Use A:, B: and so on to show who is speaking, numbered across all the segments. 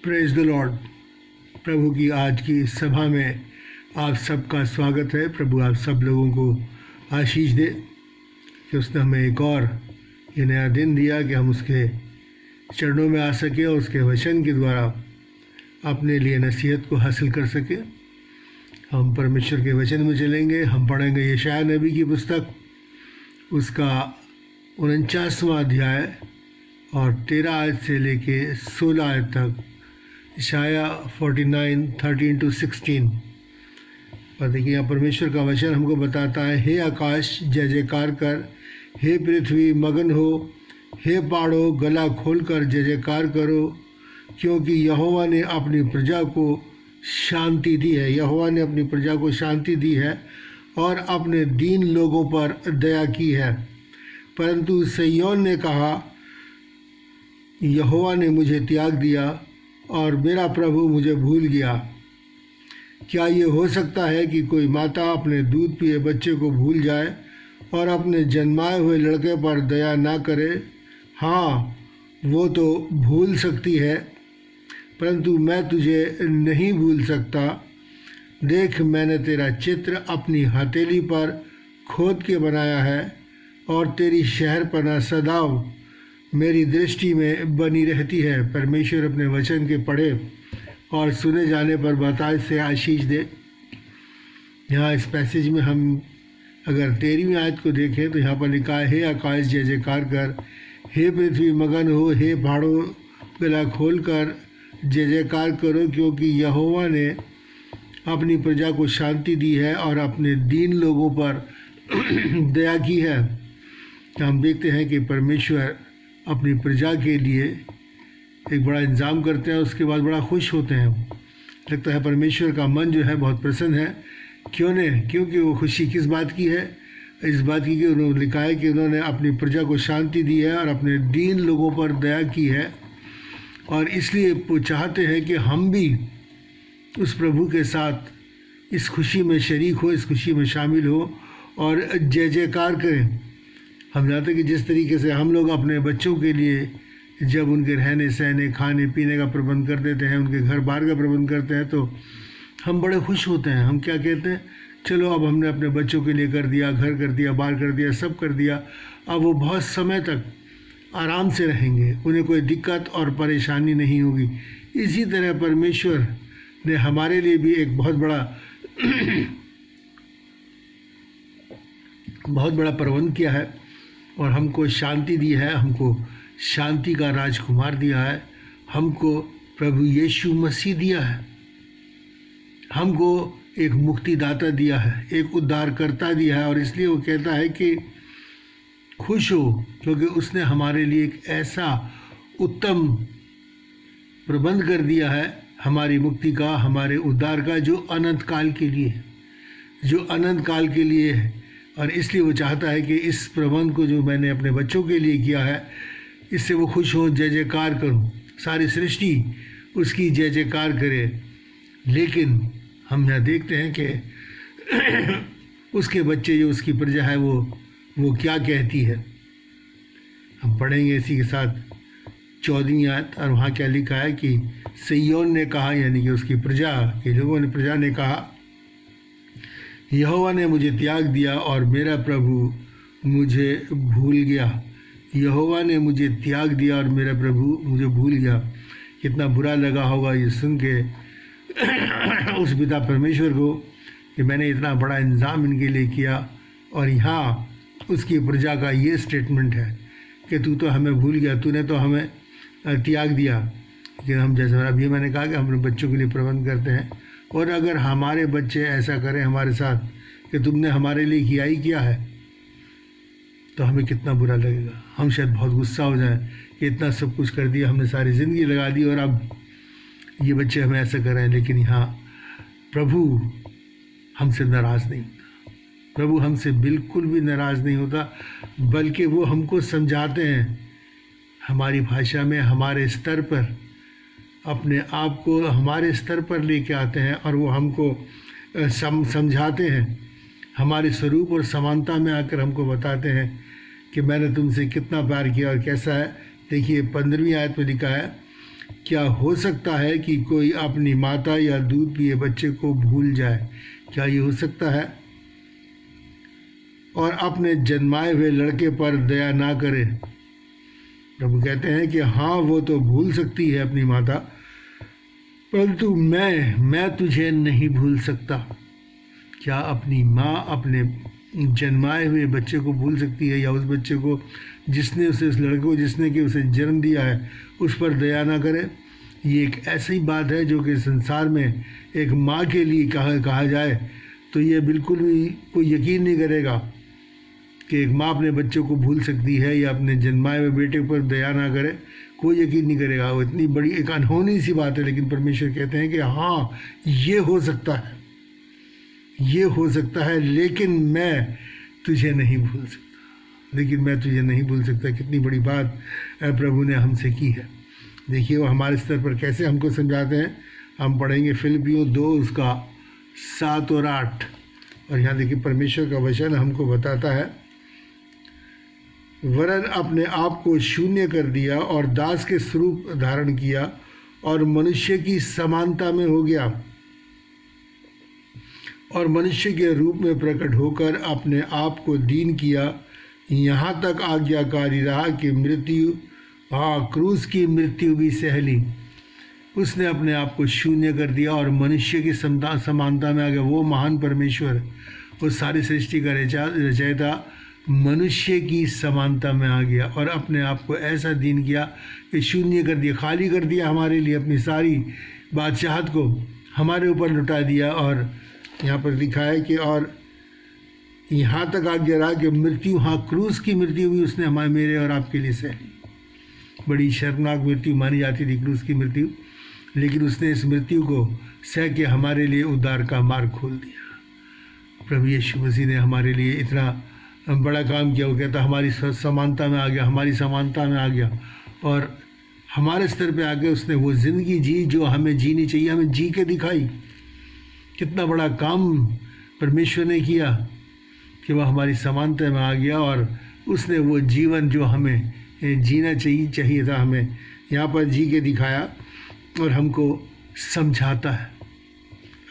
A: Praise the Lord. प्रभु की आज की इस सभा में आप सबका स्वागत है। प्रभु आप सब लोगों को आशीष दे कि उसने हमें एक और ये नया दिन दिया कि हम उसके चरणों में आ सके और उसके वचन के द्वारा अपने लिए नसीहत को हासिल कर सके। हम परमेश्वर के वचन में चलेंगे। हम पढ़ेंगे यशायाह नबी की पुस्तक, उसका 49वां अध्याय और 13 आयत से लेके 16 आयत तक। यशायाह 49:13-16। और देखिए यहाँ परमेश्वर का वचन हमको बताता है, हे आकाश जय जयकार कर, हे पृथ्वी मगन हो, हे पहाड़ों गला खोलकर जय जयकार करो, क्योंकि यहोवा ने अपनी प्रजा को शांति दी है। यहोवा ने अपनी प्रजा को शांति दी है और अपने दीन लोगों पर दया की है। परंतु सिय्योन ने कहा, यहोवा ने मुझे त्याग दिया और मेरा प्रभु मुझे भूल गया। क्या ये हो सकता है कि कोई माता अपने दूध पिए बच्चे को भूल जाए और अपने जन्माए हुए लड़के पर दया ना करे? हाँ, वो तो भूल सकती है, परंतु मैं तुझे नहीं भूल सकता। देख, मैंने तेरा चित्र अपनी हथेली पर खोद के बनाया है और तेरी शहरपनाह सदाव मेरी दृष्टि में बनी रहती है। परमेश्वर अपने वचन के पढ़े और सुने जाने पर बताए से आशीष दे। यहाँ इस पैसेज में हम अगर 13वीं आयत को देखें तो यहाँ पर लिखा है, हे आकाश जय जयकार कर, हे पृथ्वी मगन हो, हे पहाड़ों गला खोल कर जय जयकार करो, क्योंकि यहोवा ने अपनी प्रजा को शांति दी है और अपने दीन लोगों पर दया की है। हम देखते हैं कि परमेश्वर अपनी प्रजा के लिए एक बड़ा इंतज़ाम करते हैं, उसके बाद बड़ा खुश होते हैं। लगता है परमेश्वर का मन जो है बहुत प्रसन्न है। क्योंकि वो खुशी किस बात की है? इस बात की कि उन्होंने लिखा है कि उन्होंने अपनी प्रजा को शांति दी है और अपने दीन लोगों पर दया की है, और इसलिए वो चाहते हैं कि हम भी उस प्रभु के साथ इस खुशी में शरीक हो, इस खुशी में शामिल हो और जय जयकार करें। हम जानते हैं कि जिस तरीके से हम लोग अपने बच्चों के लिए जब उनके रहने सहने खाने पीने का प्रबंध कर देते हैं, उनके घर बार का प्रबंध करते हैं, तो हम बड़े खुश होते हैं। हम क्या कहते हैं, चलो अब हमने अपने बच्चों के लिए कर दिया, घर कर दिया, बार कर दिया, सब कर दिया, अब वो बहुत समय तक आराम से रहेंगे, उन्हें कोई दिक्कत और परेशानी नहीं होगी। इसी तरह परमेश्वर ने हमारे लिए भी एक बहुत बड़ा प्रबंध किया है और हमको शांति दी है, हमको शांति का राजकुमार दिया है, हमको प्रभु यीशु मसीह दिया है, हमको एक मुक्तिदाता दिया है, एक उद्धारकर्ता दिया है। और इसलिए वो कहता है कि खुश हो, क्योंकि उसने हमारे लिए एक ऐसा उत्तम प्रबंध कर दिया है हमारी मुक्ति का, हमारे उद्धार का, जो अनंत काल के लिए है, जो अनंत काल के लिए है। और इसलिए वो चाहता है कि इस प्रबंध को जो मैंने अपने बच्चों के लिए किया है, इससे वो खुश हो, जय जयकार करूं, सारी सृष्टि उसकी जय जयकार करे। लेकिन हम यहाँ देखते हैं कि उसके बच्चे जो उसकी प्रजा है वो क्या कहती है। हम पढ़ेंगे इसी के साथ 14वीं आयत, और वहाँ क्या लिखा है कि सिय्योन ने कहा, यानी कि उसकी प्रजा के लोगों ने, प्रजा ने कहा, यहोवा ने मुझे त्याग दिया और मेरा प्रभु मुझे भूल गया। यहोवा ने मुझे त्याग दिया और मेरा प्रभु मुझे भूल गया। कितना बुरा लगा होगा ये सुन के उस पिता परमेश्वर को कि मैंने इतना बड़ा इंतज़ाम इनके लिए किया, और यहाँ उसकी प्रजा का ये स्टेटमेंट है कि तू तो हमें भूल गया, तूने तो हमें त्याग दिया। कि हम, जैसे अभी मैंने कहा कि हम अपने बच्चों के लिए प्रबंध करते हैं, और अगर हमारे बच्चे ऐसा करें हमारे साथ कि तुमने हमारे लिए किया ही क्या है, तो हमें कितना बुरा लगेगा। हम शायद बहुत गुस्सा हो जाएं कि इतना सब कुछ कर दिया, हमने सारी ज़िंदगी लगा दी और अब ये बच्चे हमें ऐसा कर रहे हैं। लेकिन यहाँ प्रभु हमसे नाराज़ नहीं होता, प्रभु हमसे बिल्कुल भी नाराज़ नहीं होता, बल्कि वो हमको समझाते हैं हमारी भाषा में, हमारे स्तर पर, अपने आप को हमारे स्तर पर लेके आते हैं, और वो हमको समझाते हैं, हमारे स्वरूप और समानता में आकर हमको बताते हैं कि मैंने तुमसे कितना प्यार किया और कैसा है। देखिए 15वीं आयत में लिखा है, क्या हो सकता है कि कोई अपनी माता या दूध पिए बच्चे को भूल जाए? क्या ये हो सकता है? और अपने जन्माए हुए लड़के पर दया ना करे? प्रभु कहते हैं कि हाँ, वो तो भूल सकती है अपनी माता, परंतु मैं तुझे नहीं भूल सकता। क्या अपनी माँ अपने जन्माए हुए बच्चे को भूल सकती है, या उस बच्चे को जिसने उसे, उस लड़के को जिसने कि उसे जन्म दिया है, उस पर दया ना करे? ये एक ऐसी बात है जो कि संसार में एक माँ के लिए कहा जाए तो ये बिल्कुल भी कोई यकीन नहीं करेगा कि एक माँ अपने बच्चों को भूल सकती है या अपने जन्माए हुए बेटे पर दया ना करे। कोई यकीन नहीं करेगा। वो इतनी बड़ी एक अनहोनी सी बात है, लेकिन परमेश्वर कहते हैं कि हाँ, ये हो सकता है, ये हो सकता है, लेकिन मैं तुझे नहीं भूल सकता। लेकिन मैं तुझे नहीं भूल सकता। कितनी बड़ी बात प्रभु ने हमसे की है। देखिए वो हमारे स्तर पर कैसे हमको समझाते हैं। हम पढ़ेंगे फिलिपियों 2 उसका 7 और 8। और यहाँ देखिए परमेश्वर का वचन हमको बताता है, वरन अपने आप को शून्य कर दिया और दास के स्वरूप धारण किया और मनुष्य की समानता में हो गया, और मनुष्य के रूप में प्रकट होकर अपने आप को दीन किया, यहाँ तक आज्ञाकारी रहा कि मृत्यु, हाँ, क्रूस की मृत्यु भी सह ली। उसने अपने आप को शून्य कर दिया और मनुष्य की समानता में आ गया। वो महान परमेश्वर, वो सारी सृष्टि का रचयिता, मनुष्य की समानता में आ गया और अपने आप को ऐसा दीन किया कि शून्य कर दिया, खाली कर दिया हमारे लिए, अपनी सारी बादशाहत को हमारे ऊपर लुटा दिया। और यहाँ पर लिखा है कि और यहाँ तक आज्ञा रहा कि मृत्यु, हाँ, क्रूस की मृत्यु भी उसने हमारे, मेरे और आपके लिए सही। बड़ी शर्मनाक मृत्यु मानी जाती थी क्रूस की मृत्यु, लेकिन उसने इस मृत्यु को सह के हमारे लिए उद्धार का मार्ग खोल दिया। प्रभु यीशु मसीह ने हमारे लिए इतना बड़ा काम किया। वो कहता हमारी समानता में आ गया, हमारी समानता में आ गया और हमारे स्तर पे आके उसने वो ज़िंदगी जी जो हमें जीनी चाहिए, हमें जी के दिखाई। कितना बड़ा काम परमेश्वर ने किया कि वह हमारी समानता में आ गया और उसने वो जीवन जो हमें जीना चाहिए था, हमें यहाँ पर जी के दिखाया और हमको समझाता है।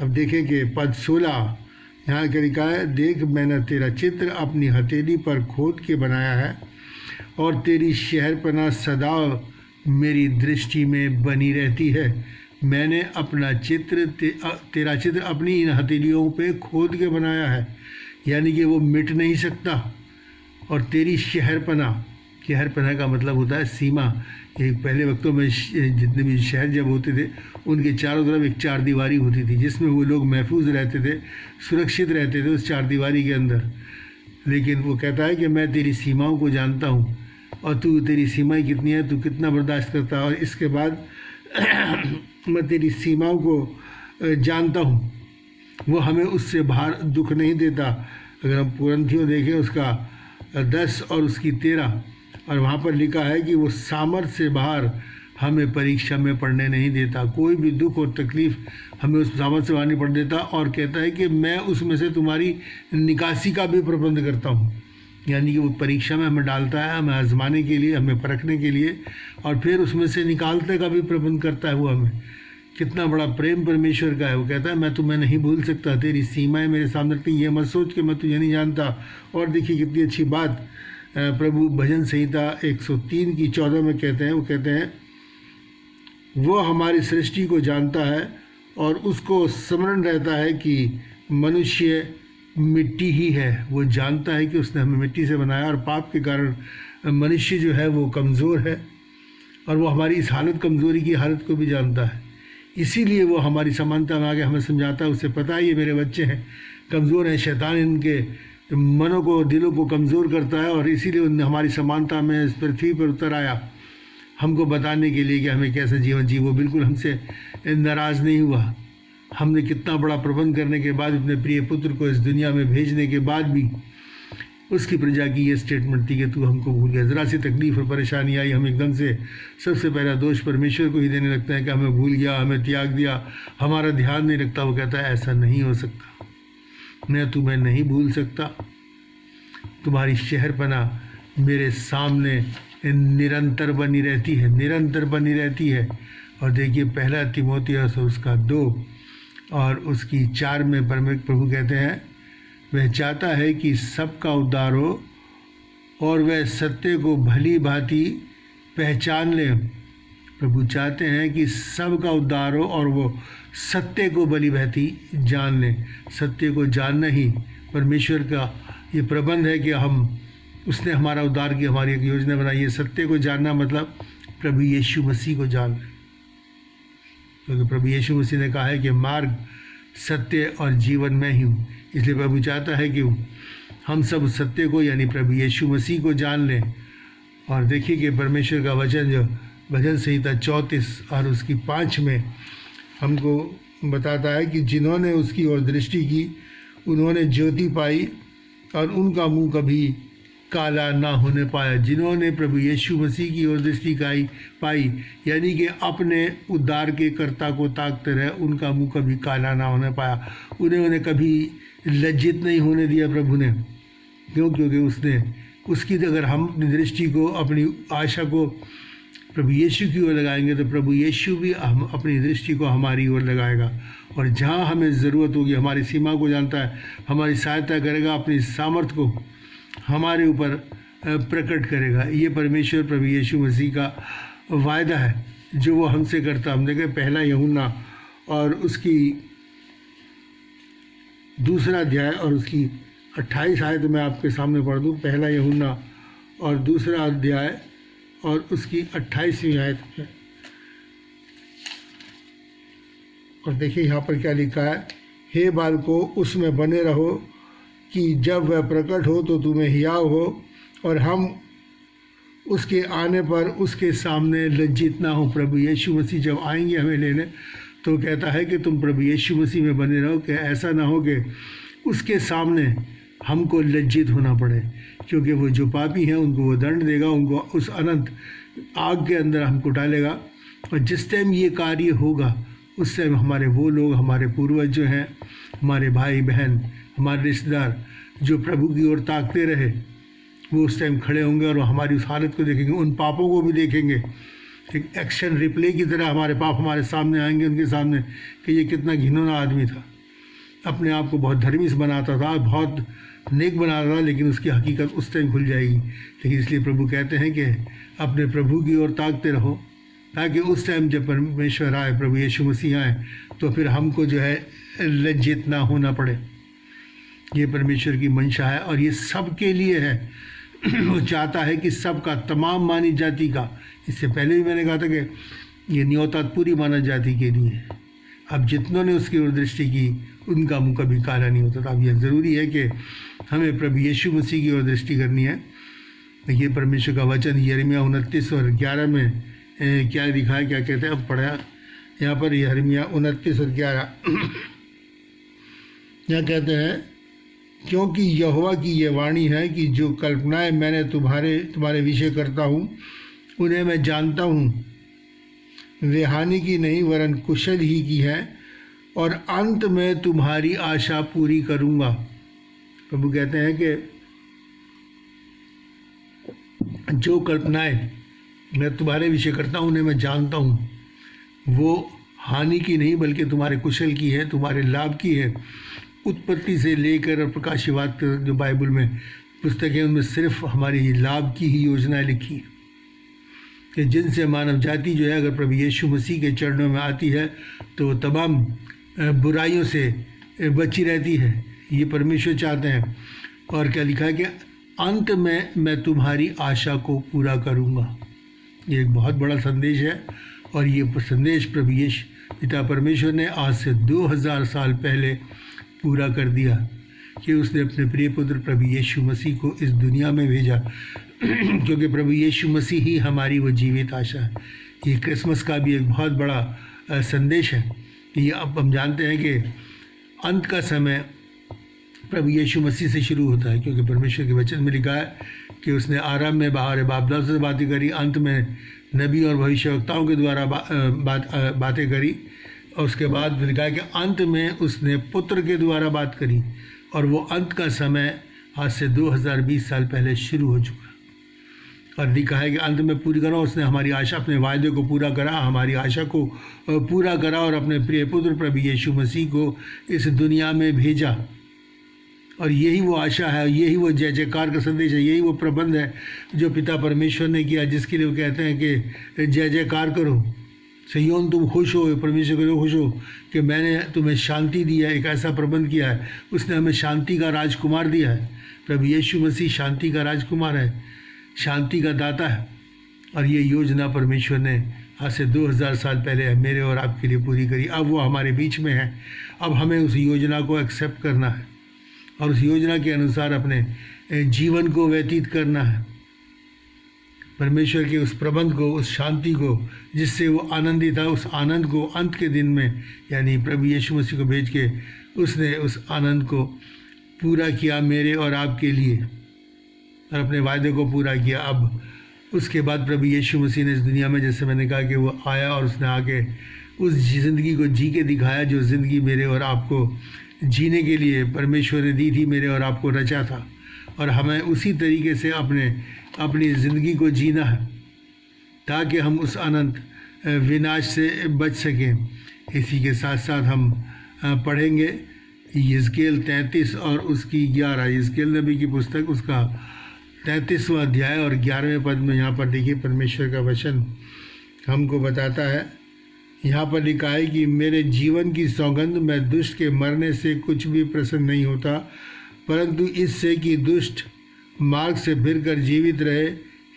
A: अब देखें कि पद 16 यहाँ क्या लिखा है, देख मैंने तेरा चित्र अपनी हथेली पर खोद के बनाया है और तेरी शहरपनाह सदा मेरी दृष्टि में बनी रहती है। मैंने अपना चित्र तेरा चित्र अपनी इन हथेलियों पे खोद के बनाया है, यानी कि वो मिट नहीं सकता। और तेरी शहरपनाह का मतलब होता है सीमा। एक पहले वक्तों में जितने भी शहर जब होते थे उनके चारों तरफ एक चारदीवारी होती थी जिसमें वो लोग महफूज रहते थे, सुरक्षित रहते थे उस चारदीवारी के अंदर। लेकिन वो कहता है कि मैं तेरी सीमाओं को जानता हूँ और तू, तेरी सीमाएं कितनी है, तू कितना बर्दाश्त करता है। और इसके बाद मैं तेरी सीमाओं को जानता हूँ, वो हमें उससे बाहर दुख नहीं देता। अगर हम पुरंथियों देखें उसका 10 और उसकी 13, और वहाँ पर लिखा है कि वो सामर्थ्य से बाहर हमें परीक्षा में पढ़ने नहीं देता। कोई भी दुख और तकलीफ़ हमें उस सामर्थ्य से बाहर नहीं पढ़ने देता। और कहता है कि मैं उसमें से तुम्हारी निकासी का भी प्रबंध करता हूँ, यानी कि वो परीक्षा में हमें डालता है, हमें आजमाने के लिए, हमें परखने के लिए, और फिर उसमें से निकालने का भी प्रबंध करता है वो हमें। कितना बड़ा प्रेम परमेश्वर का है। वो कहता है मैं तुम्हें नहीं भूल सकता, तेरी सीमाएं मेरे सामने रखती, ये मत सोच कि मैं तुझे नहीं जानता। और देखिए कितनी अच्छी बात प्रभु भजन संहिता 103 की 14 में कहते हैं। वो कहते हैं वो हमारी सृष्टि को जानता है और उसको स्मरण रहता है कि मनुष्य मिट्टी ही है। वो जानता है कि उसने हमें मिट्टी से बनाया और पाप के कारण मनुष्य जो है वो कमज़ोर है, और वो हमारी इस हालत, कमज़ोरी की हालत को भी जानता है। इसीलिए वो हमारी समानता में आगे हमें समझाता है। उसे पता है ये मेरे बच्चे हैं, कमज़ोर हैं, शैतान इनके मनों को, दिलों को कमज़ोर करता है, और इसीलिए उन्हें हमारी समानता में इस पृथ्वी पर उतर आया हमको बताने के लिए कि हमें कैसे जीवन जी। वो बिल्कुल हमसे नाराज़ नहीं हुआ। हमने कितना बड़ा प्रबंध करने के बाद, अपने प्रिय पुत्र को इस दुनिया में भेजने के बाद भी उसकी प्रजा की ये स्टेटमेंट थी कि तू हमको भूल गया। ज़रा सी तकलीफ़ और परेशानी आई, हम एकदम से सबसे पहला दोष परमेश्वर को ही देने लगते हैं कि हमें भूल गया, हमें त्याग दिया, हमारा ध्यान नहीं रखता। वो कहता है ऐसा नहीं हो सकता, मैं तुम्हें नहीं भूल सकता। तुम्हारी शहरपनाह मेरे सामने निरंतर बनी रहती है, निरंतर बनी रहती है। और देखिए 1 तीमुथियुस उसका 2 और उसकी 4 में प्रभु कहते हैं वह चाहता है कि सबका उद्धार हो और वह सत्य को भली भांति पहचान ले। प्रभु चाहते हैं कि सबका उद्धार हो और वो सत्य को भली भांति जान ले। सत्य को जानना ही परमेश्वर का ये प्रबंध है कि उसने हमारा उद्धार की हमारी एक योजना बनाई है। सत्य को जानना मतलब प्रभु यीशु मसीह को जानना, क्योंकि प्रभु यीशु मसीह ने कहा है कि मार्ग, सत्य और जीवन मैं ही हूँ। इसलिए प्रभु चाहता है कि हम सब सत्य को यानी प्रभु यीशु मसीह को जान लें। और देखिए कि परमेश्वर का वचन जो भजन संहिता 34 और उसकी 5 में हमको बताता है कि जिन्होंने उसकी ओर दृष्टि की उन्होंने ज्योति पाई और उनका मुंह कभी काला ना होने पाया। जिन्होंने प्रभु यीशु मसीह की ओर दृष्टि पाई यानी कि अपने उद्धार के कर्ता को ताकते रहे, उनका मुंह कभी काला ना होने पाया। उन्हें कभी लज्जित नहीं होने दिया प्रभु ने। क्यों? क्योंकि उसकी अगर हम अपनी दृष्टि को, अपनी आशा को प्रभु यीशु की ओर लगाएंगे तो प्रभु यीशु भी हम अपनी दृष्टि को हमारी ओर लगाएगा। और जहाँ हमें ज़रूरत होगी, हमारी सीमा को जानता है, हमारी सहायता करेगा, अपनी सामर्थ्य को हमारे ऊपर प्रकट करेगा। ये परमेश्वर प्रभु यीशु मसीह का वायदा है जो वो हमसे करता। हम देखें 1 यूहन्ना और उसकी 2 अध्याय और उसकी 28 आयत मैं आपके सामने पढ़ दूँ। 1 यूहन्ना और 2 अध्याय और उसकी 28वीं आयत है। और देखिए यहाँ पर क्या लिखा है, हे बालको उसमें बने रहो कि जब वह प्रकट हो तो तुम्हें हियाव हो और हम उसके आने पर उसके सामने लज्जित ना हो। प्रभु यीशु मसीह जब आएंगे हमें लेने तो कहता है कि तुम प्रभु यीशु मसीह में बने रहो, कि ऐसा ना हो कि उसके सामने हमको लज्जित होना पड़े, क्योंकि वो जो पापी हैं उनको वो दंड देगा, उनको उस अनंत आग के अंदर हमको डालेगा। और जिस टाइम ये कार्य होगा उस टाइम हमारे वो लोग, हमारे पूर्वज जो हैं, हमारे भाई बहन, हमारे रिश्तेदार जो प्रभु की ओर ताकते रहे, वो उस टाइम खड़े होंगे और हमारी उस हालत को देखेंगे, उन पापों को भी देखेंगे। एक एक्शन रिप्ले की तरह हमारे पाप हमारे सामने आएंगे, उनके सामने, कि ये कितना घिनौना आदमी था, अपने आप को बहुत धर्मी बनाता था, बहुत नेक बनाता था, लेकिन उसकी हकीकत उस टाइम खुल जाएगी। लेकिन इसलिए प्रभु कहते हैं कि अपने प्रभु की ओर ताकते रहो, ताकि उस टाइम जब परमेश्वर आए, प्रभु यीशु मसीह आए, तो फिर हमको जो है लज्जित ना होना पड़े। ये परमेश्वर की मंशा है और ये सबके लिए है। वो चाहता है कि सबका, तमाम मानव जाति का, इससे पहले भी मैंने कहा था कि ये न्योता पूरी मानव जाति के लिए है। अब जितनों ने उसकी ओर दृष्टि की उनका मुँह कभी काला नहीं होता था। अब यह ज़रूरी है कि हमें प्रभु यीशु मसीह की ओर दृष्टि करनी है। ये परमेश्वर का वचन यिर्मयाह 29 और 11 में क्या लिखा है, क्या कहते हैं, अब पढ़ा यहाँ पर यिर्मयाह 29 और 11 यहाँ कहते हैं, क्योंकि यहोवा की ये वाणी है कि जो कल्पनाएं मैंने तुम्हारे विषय करता हूँ उन्हें मैं जानता हूँ, वे हानि की नहीं वरन कुशल ही की है, और अंत में तुम्हारी आशा पूरी करूँगा। प्रभु कहते हैं कि जो कल्पनाएं मैं तुम्हारे विषय करता हूँ उन्हें मैं जानता हूँ, वो हानि की नहीं बल्कि तुम्हारे कुशल की है, तुम्हारे लाभ की है। उत्पत्ति से लेकर और प्रकाशिवाद जो बाइबल में पुस्तक है उनमें सिर्फ हमारी लाभ की ही योजनाएं लिखी है, कि जिनसे मानव जाति जो है अगर प्रभु यीशु मसीह के चरणों में आती है तो वो तमाम बुराइयों से बची रहती है। ये परमेश्वर चाहते हैं। और क्या लिखा है कि अंत में मैं तुम्हारी आशा को पूरा करूँगा। ये एक बहुत बड़ा संदेश है और ये संदेश प्रभु यीशु पिता परमेश्वर ने आज से 2000 साल पहले पूरा कर दिया, कि उसने अपने प्रिय पुत्र प्रभु यीशु मसीह को इस दुनिया में भेजा, क्योंकि प्रभु यीशु मसीह ही हमारी वो जीवित आशा है। ये क्रिसमस का भी एक बहुत बड़ा संदेश है। ये अब हम जानते हैं कि अंत का समय प्रभु यीशु मसीह से शुरू होता है, क्योंकि परमेश्वर के वचन में लिखा है कि उसने आरंभ में हमारे बाप दादा से बातें करी, अंत में नबी और भविष्यवक्ताओं के द्वारा बातें करी, और उसके बाद लिखा है कि अंत में उसने पुत्र के द्वारा बात करी, और वो अंत का समय आज से 2020 साल पहले शुरू हो चुका। और लिखा है कि अंत में पूरी करा। उसने हमारी आशा, अपने वायदे को पूरा करा, हमारी आशा को पूरा करा और अपने प्रिय पुत्र प्रभु यीशु मसीह को इस दुनिया में भेजा। और यही वो आशा है, यही वो जय जयकार का संदेश है, यही वो प्रबंध है जो पिता परमेश्वर ने किया, जिसके लिए वो कहते हैं कि जय जयकार करो सिय्योन, तुम खुश हो, परमेश्वर के लिए खुश हो कि मैंने तुम्हें शांति दी है, एक ऐसा प्रबंध किया है। उसने हमें शांति का राजकुमार दिया है। प्रभु यीशु मसीह शांति का राजकुमार है, शांति का दाता है। और ये योजना परमेश्वर ने आज से 2000 साल पहले मेरे और आपके लिए पूरी करी। अब वो हमारे बीच में है। अब हमें उस योजना को एक्सेप्ट करना है और उस योजना के अनुसार अपने जीवन को व्यतीत करना है। परमेश्वर के उस प्रबंध को, उस शांति को जिससे वो आनंदित था, उस आनंद को अंत के दिन में यानी प्रभु यीशु मसीह को भेज के उसने उस आनंद को पूरा किया मेरे और आपके लिए और अपने वायदे को पूरा किया। अब उसके बाद प्रभु यीशु मसीह ने इस दुनिया में, जैसे मैंने कहा कि वो आया और उसने आके उस ज़िंदगी को जी के दिखाया जो ज़िंदगी मेरे और आपको जीने के लिए परमेश्वर ने दी थी, मेरे और आपको रचा था। और हमें उसी तरीके से अपनी ज़िंदगी को जीना है ताकि हम उस अनंत विनाश से बच सकें। इसी के साथ साथ हम पढ़ेंगे यिजकेल 33 और उसकी 11, यिजकेल नबी की पुस्तक उसका 33वां अध्याय और 11वें पद में यहाँ पर देखिए परमेश्वर का वचन हमको बताता है। यहाँ पर लिखा है कि मेरे जीवन की सौगंध, मैं दुष्ट के मरने से कुछ भी प्रसन्न नहीं होता, परंतु इससे कि दुष्ट मार्ग से फिरकर जीवित रहे।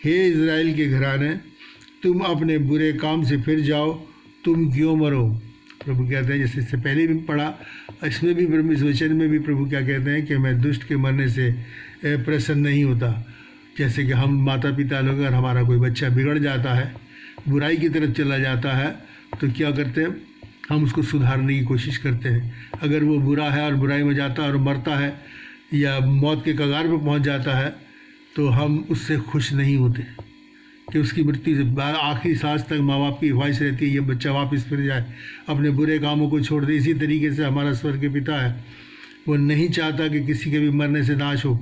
A: हे इज़राइल के घराने, तुम अपने बुरे काम से फिर जाओ, तुम क्यों मरो। प्रभु कहते हैं, जैसे इससे पहले भी पढ़ा, इसमें भी इस वचन में भी प्रभु क्या कहते हैं कि मैं दुष्ट के मरने से प्रसन्न नहीं होता। जैसे कि हम माता पिता लोग, अगर हमारा कोई बच्चा बिगड़ जाता है, बुराई की तरफ चला जाता है, तो क्या करते हैं, हम उसको सुधारने की कोशिश करते हैं। अगर वो बुरा है और बुराई में जाता है और मरता है या मौत के कगार पर पहुंच जाता है, तो हम उससे खुश नहीं होते कि उसकी मृत्यु से आखिरी सांस तक माँ बाप की ख्वाहिश रहती है ये बच्चा वापस फिर जाए, अपने बुरे कामों को छोड़ दे। इसी तरीके से हमारा स्वर्ग के पिता है, वो नहीं चाहता कि किसी के भी मरने से नाश हो,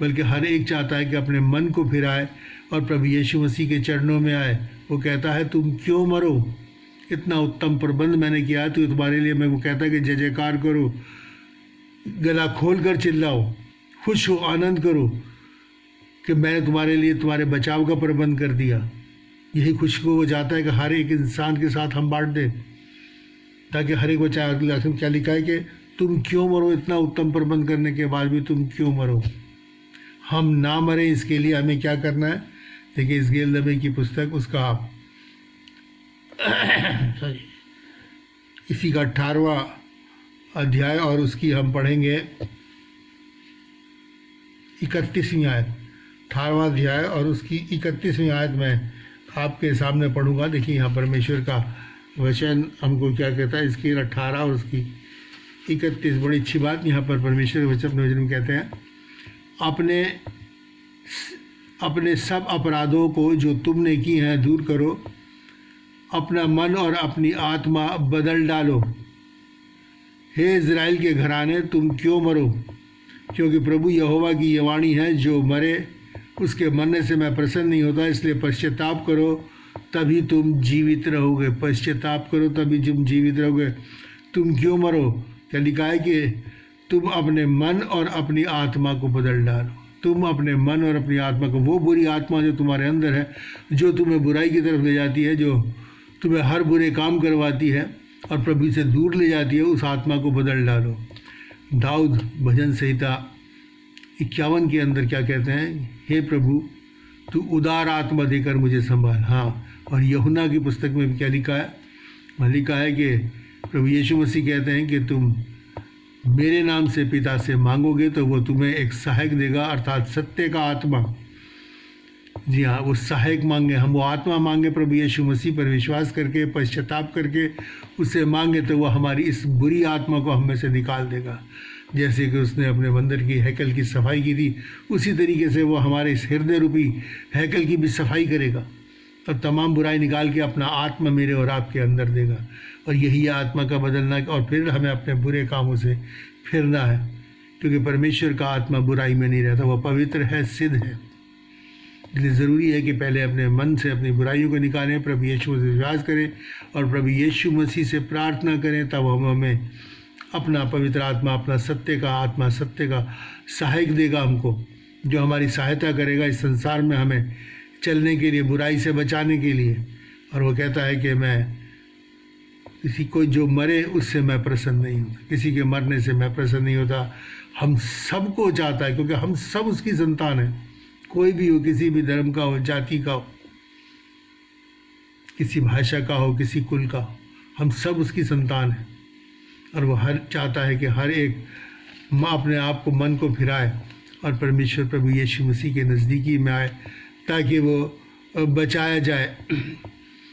A: बल्कि हर एक चाहता है कि अपने मन को फिराए और प्रभु यीशु मसीह के चरणों में आए। वो कहता है तुम क्यों मरो, इतना उत्तम प्रबंध मैंने किया है, तो तुम्हारे लिए मैं वो कहता है कि जय जयकार करो, गला खोल कर चिल्लाओ, खुश हो, आनंद करो कि मैंने तुम्हारे लिए तुम्हारे बचाव का प्रबंध कर दिया। यही खुशी को वो चाहता है कि हर एक इंसान के साथ हम बांट दें, ताकि हर एक बच्चा, क्या लिखा है कि तुम क्यों मरो, इतना उत्तम प्रबंध करने के बाद भी तुम क्यों मरो। हम ना मरें इसके लिए हमें क्या करना है। देखिए यिजकेल नबी की पुस्तक उसका इसी का 18वां अध्याय और उसकी हम पढ़ेंगे 31वीं आयत। 18वां अध्याय और उसकी 31वीं आयत में आपके सामने पढ़ूंगा। देखिए यहाँ परमेश्वर का वचन हमको क्या कहता है, इसकी 18 और उसकी 31। बड़ी अच्छी बात यहाँ पर परमेश्वर के वचन अपने वचन में कहते हैं, अपने सब अपराधों को जो तुमने की हैं दूर करो, अपना मन और अपनी आत्मा बदल डालो। हे इज़राइल के घराने, तुम क्यों मरो, क्योंकि प्रभु यहोवा की ये वाणी है, जो मरे उसके मरने से मैं प्रसन्न नहीं होता। इसलिए पश्चाताप करो तभी तुम जीवित रहोगे। पश्चाताप करो तभी तुम जीवित रहोगे। तुम क्यों मरो, क्या लिखा है कि तुम अपने मन और अपनी आत्मा को बदल डालो। तुम अपने मन और अपनी आत्मा को, वो बुरी आत्मा जो तुम्हारे अंदर है, जो तुम्हें बुराई की तरफ ले जाती है, जो तुम्हें हर बुरे काम करवाती है और प्रभु से दूर ले जाती है, उस आत्मा को बदल डालो। दाऊद भजन संहिता 51 के अंदर क्या कहते हैं, हे प्रभु तू उदार आत्मा देकर मुझे संभाल। हाँ, और यूहन्ना की पुस्तक में भी क्या लिखा है, वहाँ लिखा है कि प्रभु यीशु मसीह कहते हैं कि तुम मेरे नाम से पिता से मांगोगे तो वो तुम्हें एक सहायक देगा, अर्थात सत्य का आत्मा। जी हाँ, वो सहायक मांगे, हम वो आत्मा मांगे प्रभु यीशु मसीह पर विश्वास करके, पश्चाताप करके उससे मांगे, तो वो हमारी इस बुरी आत्मा को हम में से निकाल देगा। जैसे कि उसने अपने मंदिर की हैकल की सफाई की थी, उसी तरीके से वो हमारे इस हृदय रूपी हैकल की भी सफाई करेगा और तमाम बुराई निकाल के अपना आत्मा मेरे और आपके अंदर देगा। और यही आत्मा का बदलना, और फिर हमें अपने बुरे कामों से फिरना है, क्योंकि परमेश्वर का आत्मा बुराई में नहीं रहता, वह पवित्र है, सिद्ध है। इसलिए ज़रूरी है कि पहले अपने मन से अपनी बुराइयों को निकालें, प्रभु यीशु से विश्वास करें और प्रभु यीशु मसीह से प्रार्थना करें। तब हमें अपना पवित्र आत्मा, अपना सत्य का आत्मा, सत्य का सहायक देगा हमको, जो हमारी सहायता करेगा इस संसार में हमें चलने के लिए, बुराई से बचाने के लिए। और वो कहता है कि मैं किसी को जो मरे उससे मैं प्रसन्न नहीं होता, किसी के मरने से मैं प्रसन्न नहीं होता। हम सबको चाहता है, क्योंकि हम सब उसकी संतान हैं, कोई भी हो, किसी भी धर्म का हो, जाति का हो, किसी भाषा का हो, किसी कुल का हो, हम सब उसकी संतान हैं। और वो हर चाहता है कि हर एक अपने आप को, मन को फिराए और परमेश्वर प्रभु यीशु मसीह के नज़दीकी में आए, ताकि वो बचाया जाए।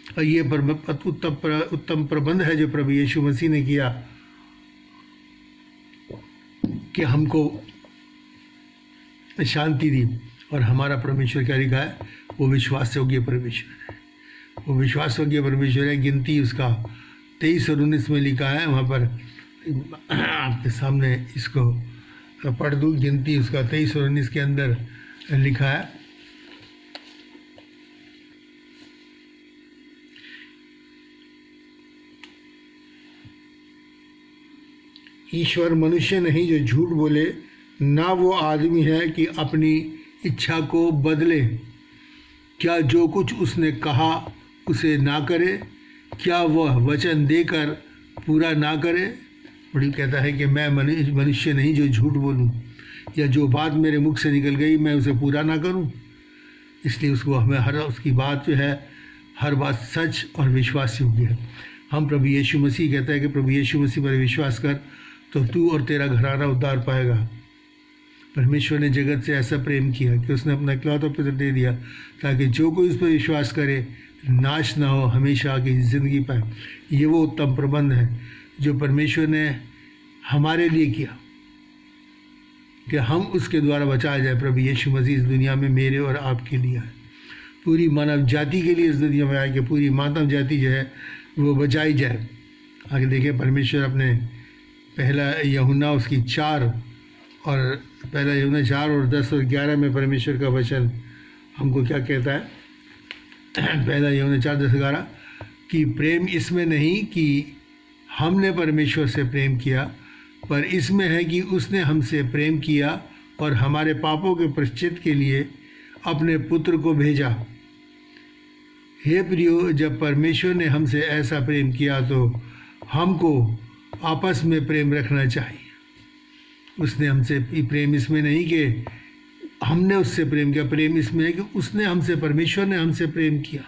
A: और ये उत्तम प्रबंध है जो प्रभु यीशु मसीह ने किया कि हमको शांति दी। और हमारा परमेश्वर क्या लिखा है? वो विश्वास योग्य परमेश्वर है, वो विश्वास योग्य परमेश्वर है। गिनती उसका 23 और 19 में लिखा है, वहाँ पर आपके सामने इसको पढ़ दूँ। गिनती उसका 23 और 19 के अंदर लिखा है, ईश्वर मनुष्य नहीं जो झूठ बोले, ना वो आदमी है कि अपनी इच्छा को बदले। क्या जो कुछ उसने कहा उसे ना करे? क्या वह वचन देकर पूरा ना करे? बड़ी कहता है कि मैं मनुष्य नहीं जो झूठ बोलूं, या जो बात मेरे मुख से निकल गई मैं उसे पूरा ना करूं। इसलिए उसको हमें हर उसकी बात जो है, हर बात सच और विश्वास योग्य है। हम प्रभु यीशु मसीह कहता है कि प्रभु यीशु मसीह पर विश्वास कर तो तू और तेरा घराना उद्धार पाएगा। परमेश्वर ने जगत से ऐसा प्रेम किया कि उसने अपना इकलौता पुत्र दे दिया, ताकि जो कोई उस पर विश्वास करे नाश ना हो, हमेशा की ज़िंदगी पाए। ये वो उत्तम प्रबंध है जो परमेश्वर ने हमारे लिए किया कि हम उसके द्वारा बचाया जाए। प्रभु यीशु मसीह इस दुनिया में मेरे और आपके लिए है, पूरी मानव जाति के लिए इस दुनिया में आया कि पूरी मानव जाति जो है वो बचाई जाए। आगे देखिए, परमेश्वर अपने पहला यूहन्ना उसकी 4 और पहला यूहन्ना 4 और 10 और 11 में परमेश्वर का वचन हमको क्या कहता है? पहला यूहन्ना 4, 10, 11 कि प्रेम इसमें नहीं कि हमने परमेश्वर से प्रेम किया, पर इसमें है कि उसने हमसे प्रेम किया और हमारे पापों के प्रायश्चित के लिए अपने पुत्र को भेजा। हे प्रियो, जब परमेश्वर ने हमसे ऐसा प्रेम किया तो हमको आपस में प्रेम रखना चाहिए। उसने हमसे, प्रेम इसमें नहीं कि हमने उससे प्रेम किया, प्रेम इसमें है कि उसने हमसे, परमेश्वर ने हमसे प्रेम किया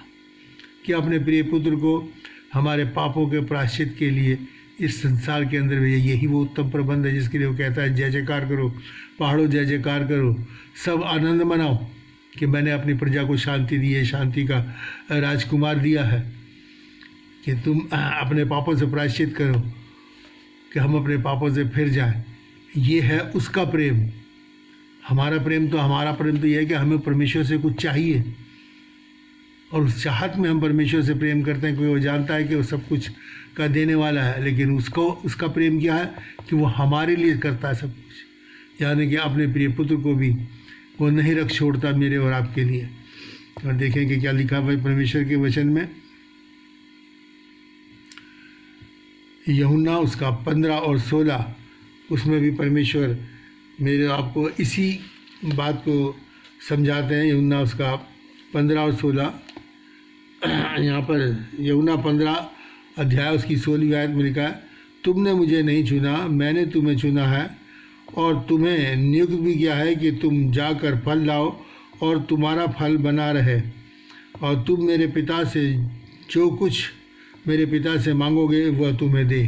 A: कि अपने प्रिय पुत्र को हमारे पापों के प्रायश्चित के लिए इस संसार के अंदर भेजा। यही वो उत्तम प्रबंध है जिसके लिए वो कहता है जय जयकार करो, पहाड़ों जय जयकार करो, सब आनंद मनाओ कि मैंने अपनी प्रजा को शांति दी है, शांति का राजकुमार दिया है कि तुम अपने पापों से प्रायश्चित करो, कि हम अपने पापों से फिर जाएं। ये है उसका प्रेम। हमारा प्रेम तो ये है कि हमें परमेश्वर से कुछ चाहिए, और उस चाहत में हम परमेश्वर से प्रेम करते हैं, क्योंकि वो जानता है कि वो सब कुछ का देने वाला है। लेकिन उसका प्रेम क्या है कि वो हमारे लिए करता है सब कुछ, यानी कि अपने प्रिय पुत्र को भी वो नहीं रख छोड़ता मेरे और आपके लिए। और देखें कि क्या लिखा भाई परमेश्वर के वचन में, यूहन्ना उसका 15 और 16, उसमें भी परमेश्वर मेरे आपको इसी बात को समझाते हैं। यूहन्ना उसका 15 और 16, यहाँ पर यूहन्ना 15 अध्याय उसकी 16वीं आयत में लिखा है, तुमने मुझे नहीं चुना, मैंने तुम्हें चुना है और तुम्हें नियुक्त भी किया है कि तुम जाकर फल लाओ और तुम्हारा फल बना रहे, और तुम मेरे पिता से जो कुछ मेरे पिता से मांगोगे वह तुम्हें दे।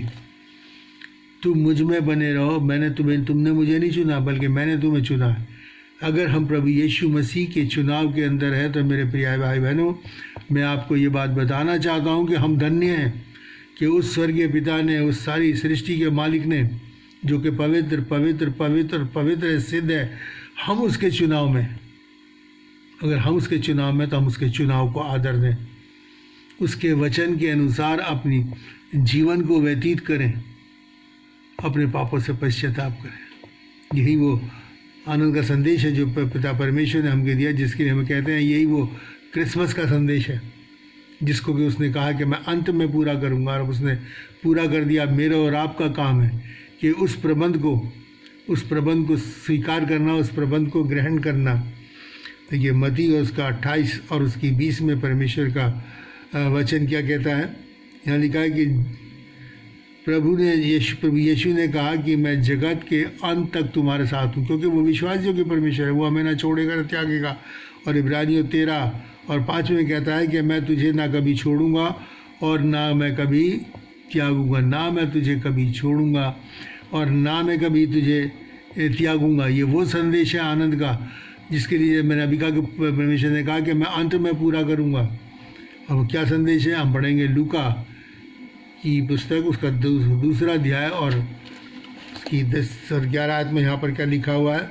A: तुम मुझ में बने रहो, तुमने मुझे नहीं चुना बल्कि मैंने तुम्हें चुना है। अगर हम प्रभु यीशु मसीह के चुनाव के अंदर है तो मेरे प्रिय भाई बहनों, मैं आपको ये बात बताना चाहता हूँ कि हम धन्य हैं कि उस स्वर्गीय पिता ने, उस सारी सृष्टि के मालिक ने, जो कि पवित्र पवित्र पवित्र पवित्र सिद्ध है, हम उसके चुनाव में, अगर हम उसके चुनाव में तो हम उसके चुनाव को आदर दें, उसके वचन के अनुसार अपनी जीवन को व्यतीत करें, अपने पापों से पश्चाताप करें। यही वो आनंद का संदेश है जो पिता परमेश्वर ने हमको दिया, जिसके लिए हम कहते हैं यही वो क्रिसमस का संदेश है, जिसको कि उसने कहा कि मैं अंत में पूरा करूँगा, और उसने पूरा कर दिया। मेरा और आपका काम है कि उस प्रबंध को स्वीकार करना, उस प्रबंध को ग्रहण करना। तो ये मती और उसका 28 और उसकी 20 में परमेश्वर का वचन क्या कहता है? यहाँ लिखा है कि प्रभु यीशु ने कहा कि मैं जगत के अंत तक तुम्हारे साथ हूँ, क्योंकि वो विश्वास योग्य परमेश्वर है, वो हमें ना छोड़ेगा ना त्यागेगा। और इब्रानियों 13 और 5 में कहता है कि मैं तुझे ना कभी छोड़ूंगा और ना मैं कभी त्यागूंगा, ना मैं तुझे कभी छोड़ूंगा और ना मैं कभी तुझे त्यागूंगा। ये वो संदेश है आनंद का, जिसके लिए मैंने अभी कहा कि परमेश्वर ने कहा कि मैं अंत में पूरा करूंगा। अब क्या संदेश है? हम पढ़ेंगे लूका की पुस्तक, उसका दूसरा अध्याय और उसकी 10 और 11 आयत में यहाँ पर क्या लिखा हुआ है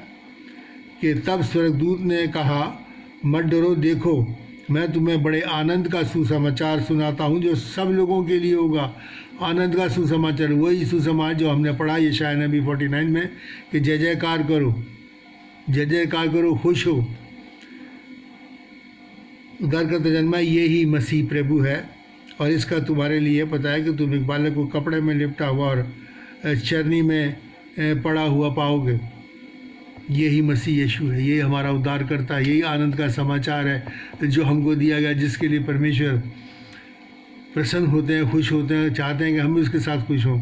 A: कि तब स्वर्गदूत ने कहा, मत डरो, देखो मैं तुम्हें बड़े आनंद का सुसमाचार सुनाता हूँ जो सब लोगों के लिए होगा। आनंद का सुसमाचार, वही सुसमाचार जो हमने पढ़ा यशायाह नबी 49 में कि जय जयकार करो, जय जयकार करो, खुश हो, उद्धारकर्ता जन्मा, ये ही मसीह प्रभु है। और इसका तुम्हारे लिए पता है कि तुम एक बालक को कपड़े में लिपटा हुआ और चरनी में पड़ा हुआ पाओगे। यही मसीह यीशु है, यही हमारा उद्धार करता है, यही आनंद का समाचार है जो हमको दिया गया, जिसके लिए परमेश्वर प्रसन्न होते हैं, खुश होते हैं, चाहते हैं कि हम भी उसके साथ खुश हों।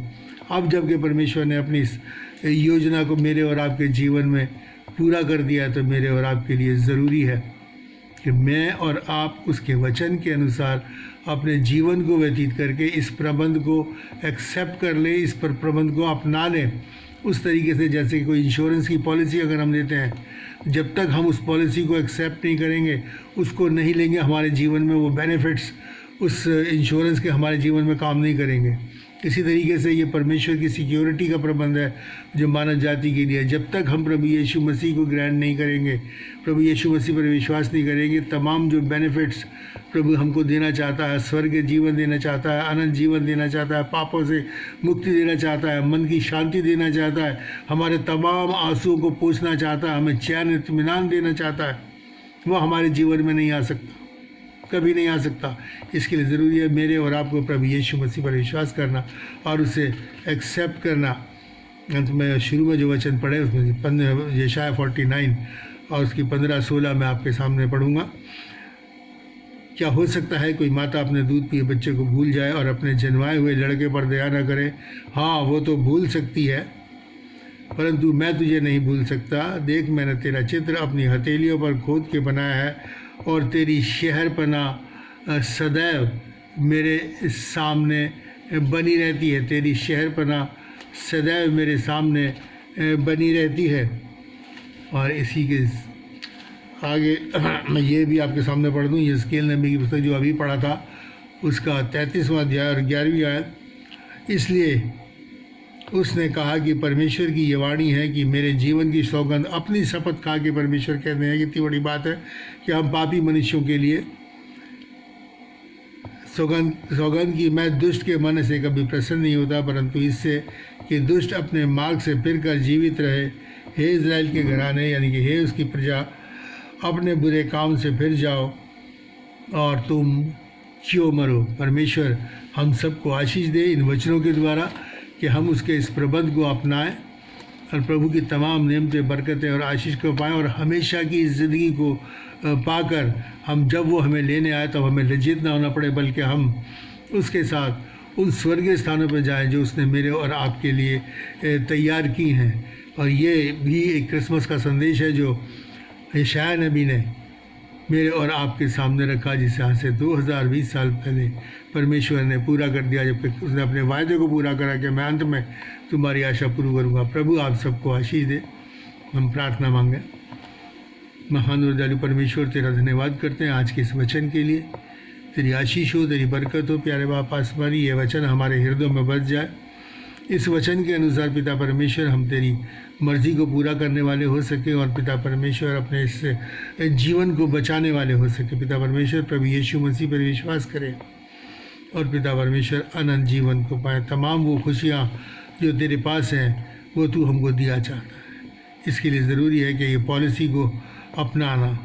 A: अब जबकि परमेश्वर ने अपनी इस योजना को मेरे और आपके जीवन में पूरा कर दिया है, तो मेरे और आपके लिए ज़रूरी है कि मैं और आप उसके वचन के अनुसार अपने जीवन को व्यतीत करके इस प्रबंध को एक्सेप्ट कर लें, इस पर प्रबंध को अपना लें। उस तरीके से जैसे कोई इंश्योरेंस की पॉलिसी अगर हम लेते हैं, जब तक हम उस पॉलिसी को एक्सेप्ट नहीं करेंगे, उसको नहीं लेंगे, हमारे जीवन में वो बेनिफिट्स उस इंश्योरेंस के हमारे जीवन में काम नहीं करेंगे। इसी तरीके से ये परमेश्वर की सिक्योरिटी का प्रबंध है जो मानव जाति के लिए। जब तक हम प्रभु यीशु मसीह को ग्रहण नहीं करेंगे, प्रभु यीशु मसीह पर विश्वास नहीं करेंगे, तमाम जो बेनिफिट्स प्रभु हमको देना चाहता है, स्वर्ग जीवन देना चाहता है, अनंत जीवन देना चाहता है, पापों से मुक्ति देना चाहता है, मन की शांति देना चाहता है, हमारे तमाम आंसुओं को पोंछना चाहता है, हमें चैन इत्मीनान देना चाहता है, वो हमारे जीवन में नहीं आ सकता, कभी नहीं आ सकता। इसके लिए ज़रूरी है मेरे और आपको प्रभु यीशु मसीह पर विश्वास करना और उसे एक्सेप्ट करना। अंत में शुरू में जो वचन पढ़े उसमें यशायाह 49 और उसकी 15-16 मैं आपके सामने पढ़ूंगा। क्या हो सकता है कोई माता अपने दूध पिए बच्चे को भूल जाए और अपने जन्माए हुए लड़के पर दया न करे? हाँ, वो तो भूल सकती है, परंतु मैं तुझे नहीं भूल सकता। देख, मैंने तेरा चित्र अपनी हथेलियों पर खोद के बनाया है और तेरी शहरपना सदैव मेरे सामने बनी रहती है, तेरी शहरपना सदैव मेरे सामने बनी रहती है। और इसी के आगे मैं ये भी आपके सामने पढ़ दूँ, यहेजकेल नबी की पुस्तक जो अभी पढ़ा था उसका 33वां अध्याय और 11वीं आयत। इसलिए उसने कहा कि परमेश्वर की ये वाणी है कि मेरे जीवन की सौगंध, अपनी शपथ खा के परमेश्वर कहते हैं, कितनी बड़ी बात है कि हम पापी मनुष्यों के लिए सौगंध की, मैं दुष्ट के मन से कभी प्रसन्न नहीं होता, परंतु इससे कि दुष्ट अपने मार्ग से फिरकर जीवित रहे। हे इज़राइल के घराने, यानी कि हे उसकी प्रजा, अपने बुरे काम से फिर जाओ और तुम क्यों मरो। परमेश्वर हम सबको आशीष दे इन वचनों के द्वारा कि हम उसके इस प्रबंध को अपनाएं और प्रभु की तमाम नेमतें, बरकतें और आशीष को पाएं और हमेशा की इस ज़िंदगी को पाकर हम जब वो हमें लेने आए तब हमें लज्जित ना होना पड़े, बल्कि हम उसके साथ उन स्वर्गीय स्थानों पर जाएं जो उसने मेरे और आपके लिए तैयार की हैं। और ये भी एक क्रिसमस का संदेश है जो यशायाह नबी ने मेरे और आपके सामने रखा, जिसे आज से 2020 साल पहले परमेश्वर ने पूरा कर दिया, जबकि उसने अपने वायदे को पूरा करा कि मैं अंत में तुम्हारी आशा पूरी करूँगा। प्रभु आप सबको आशीष दे। हम प्रार्थना मांगें। महान और दयालु परमेश्वर, तेरा धन्यवाद करते हैं आज के इस वचन के लिए। तेरी आशीष हो, तेरी बरकत हो। प्यारे बाप आसमानी, ये वचन हमारे हृदयों में बस जाए। इस वचन के अनुसार पिता परमेश्वर हम तेरी मर्जी को पूरा करने वाले हो सके और पिता परमेश्वर अपने इस जीवन को बचाने वाले हो सके। पिता परमेश्वर प्रभु यीशु मसीह पर विश्वास करें और पिता परमेश्वर अनंत जीवन को पाए। तमाम वो खुशियाँ जो तेरे पास हैं वो तू हमको दिया चाहता है। इसके लिए ज़रूरी है कि ये पॉलिसी को अपनाना,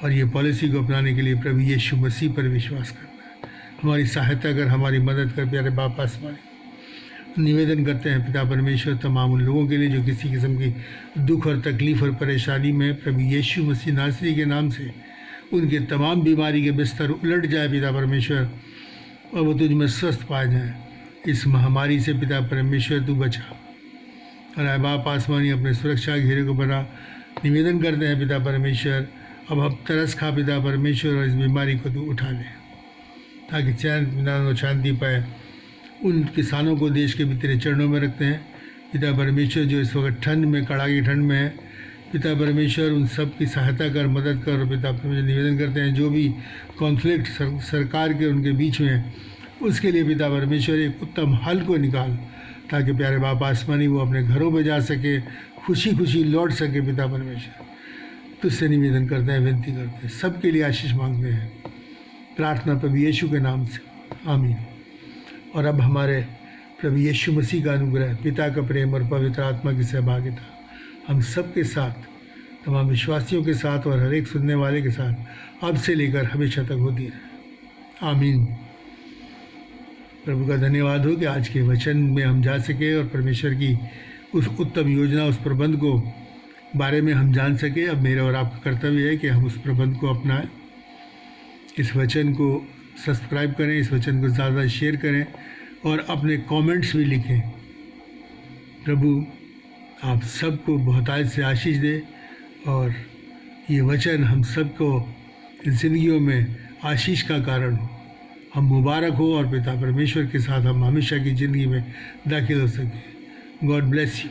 A: और ये पॉलिसी को अपनाने के लिए प्रभु यीशु मसीह पर विश्वास करना है। हमारी सहायता कर, हमारी मदद कर प्यारे बाप आसमानी। निवेदन करते हैं पिता परमेश्वर तमाम उन लोगों के लिए जो किसी किस्म की दुख और तकलीफ़ और परेशानी में, प्रभु यीशु मसीह नासरी के नाम से उनके तमाम बीमारी के बिस्तर उलट जाए पिता परमेश्वर, और वो तुझ में स्वस्थ पाए जाएँ। इस महामारी से पिता परमेश्वर तू बचा, और आए बाप आसमानी अपने सुरक्षा घेरे को बना। निवेदन करते हैं पिता परमेश्वर, अब हम तरस खा पिता परमेश्वर, और इस बीमारी को तू उठा ले ताकि चैन इत्मीनान और शांति पाए। उन किसानों को देश के भी तेरे चरणों में रखते हैं पिता परमेश्वर, जो इस वक्त ठंड में, कड़ाकी ठंड में है पिता परमेश्वर, उन सब की सहायता कर, मदद कर। और पिता परमेश्वर निवेदन करते हैं जो भी कॉन्फ्लिक्ट सरकार के उनके बीच में है, उसके लिए पिता परमेश्वर एक उत्तम हल को निकाल, ताकि प्यारे बाप आसमानी वो अपने घरों में जा सके, खुशी खुशी लौट सके पिता परमेश्वर। तुझसे निवेदन करते हैं, विनती करते हैं, सबके लिए आशीष मांगते हैं, प्रार्थना प्रभु यीशु के नाम से, आमीन। और अब हमारे प्रभु यीशु मसीह का अनुग्रह, पिता का प्रेम और पवित्र आत्मा की सहभागिता हम सबके साथ, तमाम विश्वासियों के साथ और हर एक सुनने वाले के साथ अब से लेकर हमेशा तक होती रहे, आमीन। प्रभु का धन्यवाद हो कि आज के वचन में हम जा सके और परमेश्वर की उस उत्तम योजना, उस प्रबंध को बारे में हम जान सके। अब मेरा और आपका कर्तव्य है कि हम उस प्रबंध को अपनाएं, इस वचन को सब्सक्राइब करें, इस वचन को ज़्यादा शेयर करें और अपने कमेंट्स भी लिखें। प्रभु आप सबको बहुतायत से आशीष दे, और ये वचन हम सबको ज़िंदगियों में आशीष का कारण हो, हम मुबारक हो, और पिता परमेश्वर के साथ हम हमेशा की ज़िंदगी में दाखिल हो सकें। God bless you.